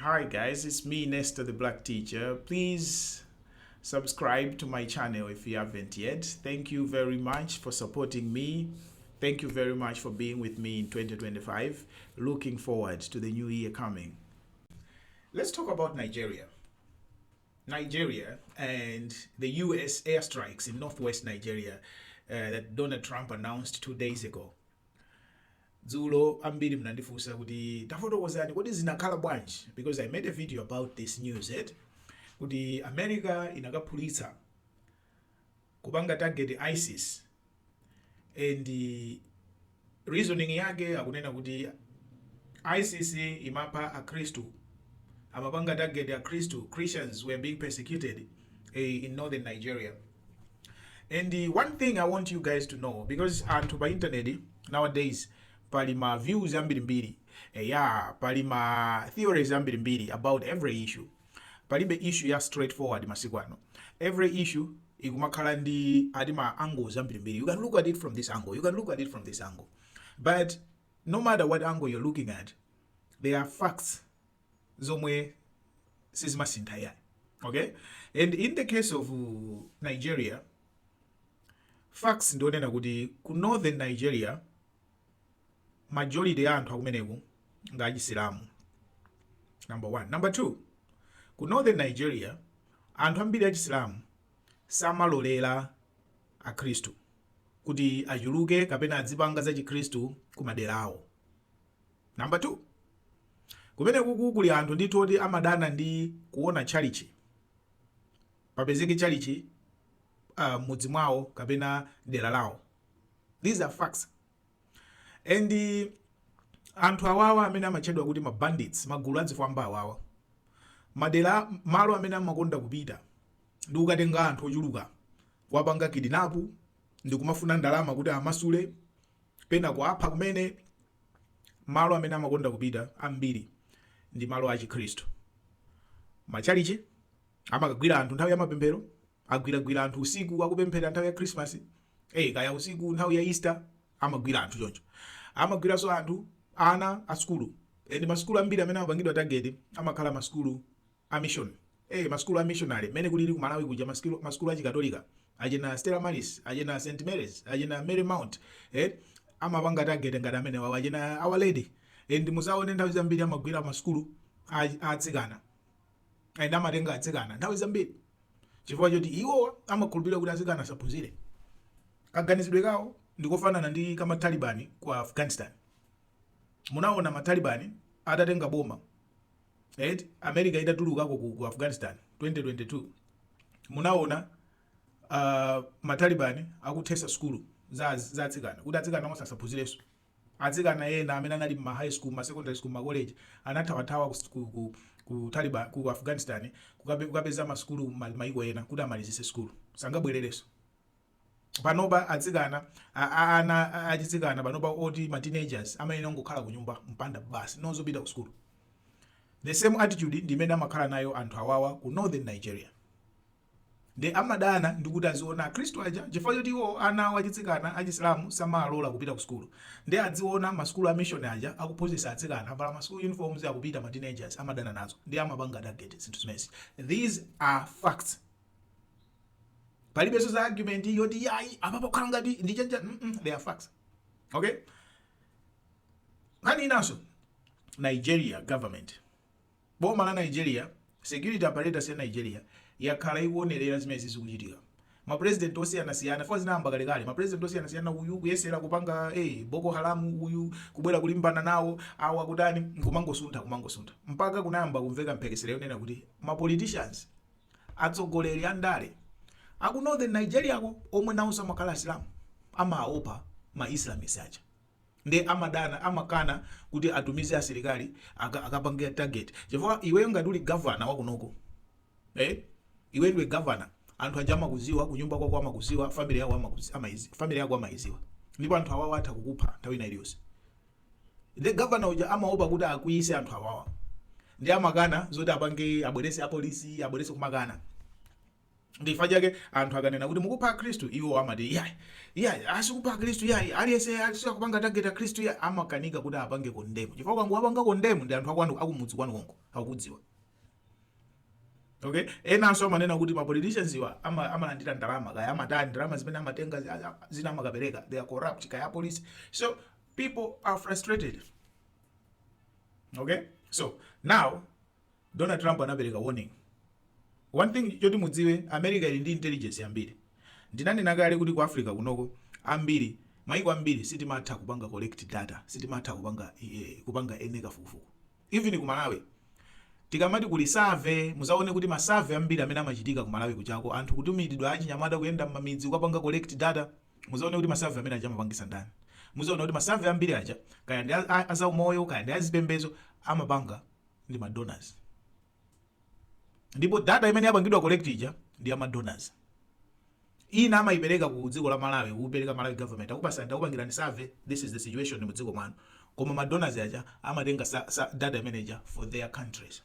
Hi guys, it's me Nestor the Black Teacher. Please subscribe to my channel if you haven't yet. Thank you very much for supporting me. Thank you very much for being with me in 2025. Looking forward to the new year coming. Let's talk about Nigeria. Nigeria and the US airstrikes in northwest Nigeria that Donald Trump announced 2 days ago. Dzulo ambiri mnandifunsa kuti tafotokozani kodi zinakhala bwanji, because I made a video about this news kuti America inakaphulitsa kupanga target ISIS, and reasoning yake akunena kuti ISIS imapha akhristu, amapanga target akhristu. Christians were being persecuted in northern Nigeria. And one thing I want you guys to know, because anthu pa internet nowadays pali ma views ambirimbiri, pali ma theories ambirimbiri about every issue. Palibe issue ya straightforward masiku ano. Every issue ikumakhala ndi adima angles ambirimbiri. You can look at it from this angle, you can look at it from this angle. But no matter what angle you're looking at, there are facts zomwe sizimasintha ya. Okay? And in the case of Nigeria, facts ndionena kuti ku northern Nigeria majority ya anthu akumeneko nga achisilamu. Number one. Number two, ku northern Nigeria anthu ambiri achisilamu samalolera akhristu kuti achuluke kapena adzipanga za chikhristu ku madera awo. Number two, kumeneko kuli anthu nditoti amadana ndi kuona chalichi, papezeke chalichi mudzi mwawo kapena dera lawo. These are facts. And anthu awawa amene amachedwa kuti ma bandits, magulu adzifamba awawa, madera malo amene amakonda kupita ndi kukatenga anthu ochuluka kuwapanga kidinapu ndi kumafuna ndalama kuti amasule pena kuapha kumene. Malo amene amakonda kupita ambiri ndi malo a chikhristu. Machalichi amakagwira anthu nthawi ya mapemphero, agwiragwira anthu usiku akupemphera nthawi ya Christmas, kaya usiku nthawi ya Easter amagwira anthu choncho. Amagwiranso anthu ana a skulu, ndi maskulu ambiri amene amapangidwa target amakhala maskulu a mission, maskulu a missionary mene kulili ku Malawi kuja maskulu a chikatolika achina Stella Maris, achina St Mary's, achina Mary Mount, amapanga target ngati amene wawo achina Our Lady. Ndi musaone nthawi zambiri amagwira maskulu atsikana, and amatenga atsikana nthawi zambiri chifukwa choti iwo amakhulupirira kuti atsikana asaphunzire. Kaganizidwe kawo ndikofanana ndi kama Taliban ku Afghanistan. Munaona matalibani atatenga boma, America itatuluka ku Afghanistan 2022. Munaona matalibani akuthesa skulu za atsikana kuti atsikana osasaphunzireso. Atsikana ena amene anali ma high school, ma secondary school, ma college anathawathawa ku Taliban ku Afghanistan kukapeza maskulu maiko ena kuti amalizise skulu, sangabwerereso. Panoba atsikana ana achitsikana panoba oti ma teenagers amene ngokhala ku nyumba mpanda basi nozopita ku school. The same attitude ndimene amakhala nayo anthu awawa ku northern Nigeria. Ndi amadana ndikuti aziona akhristu aja chifukwa choti iwo ana awo achitsikana achisilamu samalola kupita ku school. Ndi adziona maskulu a mission aja akuphunzitsa atsikana avala maskulu uniforms akupita ma teenagers amadana nazo, ndi amapanga target zinthu zimezi. These are facts. Palibeso za argument yoti yayi apapo khala ngati ndi chanja. They are facts. Okay? Kani inaso Nigeria government, boma la Nigeria, security apparatus ya Nigeria yakhala ikuonerera zimene zikuchitika. Ma president osiyana-siyana fo zinamba kalekale, ma president osiyana-siyana uyu kuyesera kupanga Boko Haram, uyu kubwera kulimbana nawo, awa kutani kumangosuntha mpaka kunayamba kumveka mphekesera yonena kuti ma politicians atsogoleri andale aku northern Nigeria ko omwe nawo samakhala Islam amaopa ma Islamist aja. Ndi amadana amakana kuti atumize asilikali akapangira target. Chifukwa iwe ngati uli governor wakunoko, iwe ndiwe governor, anthu aja amakuziwa, kunyumba kwako amakuziwa, family yako amayiziwa, ndipo anthu awawa atha kukupha nthawi ina iliyonse. The governor uja amaopa kuti akuyise anthu awawa, ndi amakana zoti apange abwerese apolisi, abwerese kumakana. ndifa chake anthu akanena kuti mukupha Khristu iwo amati asikupha Khristu aliyese asikupanga target a Khristu amakanika kuti apange kondemu chifukwa kwangu apanga kondemu ndi anthu akwanu akumudzi kwanu konko akudziwa. Okay, enanso amanena kuti ma politicians iwa amalandira ndalama kaya amatani ndalama zimene amatenga zina amakapereka, they are corrupt kaya police, so people are frustrated. Okay, so now Donald Trump anapereka warning. One thing choti mudziwe, America ili ndi intelligence ambiri. Ndinanena kale kuti ku Africa kunoko ambiri maiko ambiri sitimatha kupanga collect data, sitimatha kupanga ene kafukufuku. Even ku Malawi tikamati kuli survey, muzaone kuti ma survey ambiri amene amachitika ku Malawi kuchako anthu kutumidwa achinyamata kuyenda m'midzi kupanga collect data, muzaone kuti ma survey amene aja amapangisa ndani. Muzaone kuti ma survey ambiri aja kaya ndi azaumoyo kaya ndi azipembezo amapanga ndi ma donors. Ndipo data imene yapangidwa collect ija ndi ya ma donors. Ina amayipereka ku dziko la Malawi, kupereka Malawi government akupasa ndakupangira ni survey, this is the situation mu dziko mwanu. Koma ma donors aja amatenga data imene for their countries.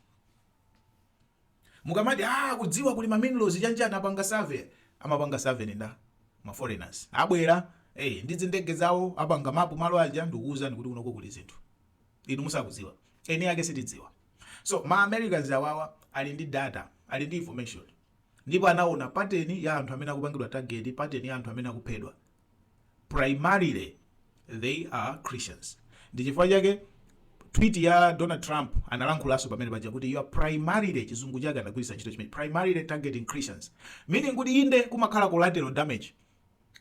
Mukamati kudziwa kuli ma minerals chanja anapanga survey, amapanga survey nda ma foreigners. Abwera ndi ndege zawo apanga mapu malo aja ndikuuza kuti kunoko kuli zinthu. Inu musakudziwa. Eni yake sitidziwa. So ma Americans awawa ali ndi data, ali ndi information. Ndipo anaona pattern ya anthu amene akupangidwa target, pattern ya anthu amene akuphedwa. Primarily they are Christians. Ndi chifukwa chake tweet ya Donald Trump analankhulaso pamene paja kuti you are primarily, chizungu chake anagwiritsa ntchito chimene primarily targeting Christians, meaning kuti inde kumakhala collateral damage.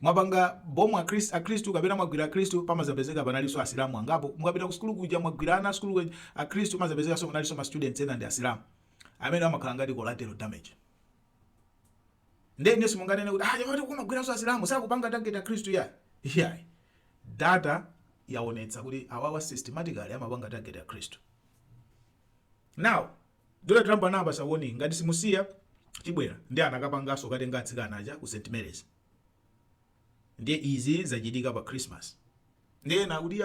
Mwapanga bomu Khristu kapena mwagwira Khristu pamazapezeka panalinso asilamu angapo. Mukapita ku skulu kuja mwagwirana skulu Khristu mazapezeka so panalinso ma students ena ndi asilamu amene amakhala ngati collateral damage. Ndiye nyeso munganene kuti jamati kumagwira so asilamu sakupanga target a Khristu data yaonetsa kuti awawa systematically amapanga target a Khristu. Now Donald Trump anapasa warning ngati simusiya tibwera ndi anakapangaso katenga atsikana aja ku St. Mary's. Ndiye izi zachitika pa Christmas. Ndiye na kuti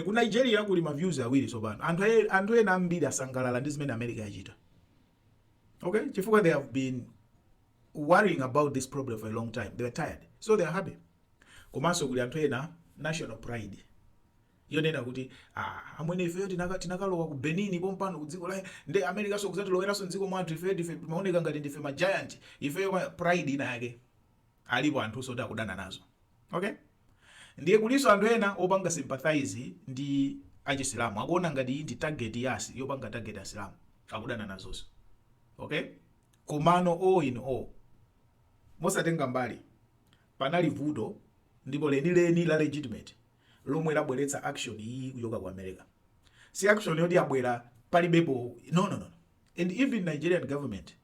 ku Nigeria kuli ma views awiri sopano. Anthu ena ambiri asangalala ndi zimene America yachita. Okay, chifukwa they have been worrying about this problem for a long time. They were tired, so they are happy. Komanso kuli anthu ena national pride. Yonena kuti amwene ifeyo tinakalowa ku Benin pompano ku dziko la ndi America so kuzatiloweranso dziko mwathu ife maoneka ngati ndife ma giant. Ifeyo pride ina yake alipo anthu so takudana nazo. Okay, ndiye kuliso anthu ena opanga sympathize ndi achisilamu akuona ngati ndi target yasi yopanga target asilamu akudana nazonso. Okay, komano all in all mosatenga mbali panali vuto ndipo lenileni la legitimate lomwe labweretsa action iyi kuchoka ku America. Si action yoti abwera palibepo, no. And even Nigerian government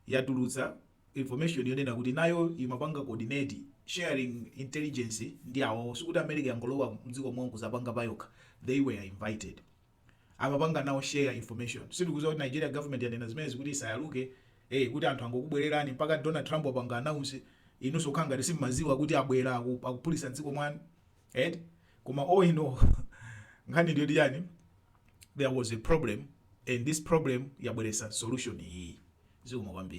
yatulutsa information yonena kuti nayo imapanga coordinate sharing intelligence ndi awo sikuti America yangolowa mdziko mongo zapanga bayokha. They were invited. Amapanga nawo share information. Sikuti kuti Nigeria government yanena zimene kuti isayaluke kuti anthu angokubwererani mpaka Donald Trump apanga announce inunso khanga ngati simaziwa kuti abwera akupulisa mdziko mwanu. Koma nkhani ndiyo yani, there was a problem and this problem yabweretsa solution iyi. Zikoma kwambiri.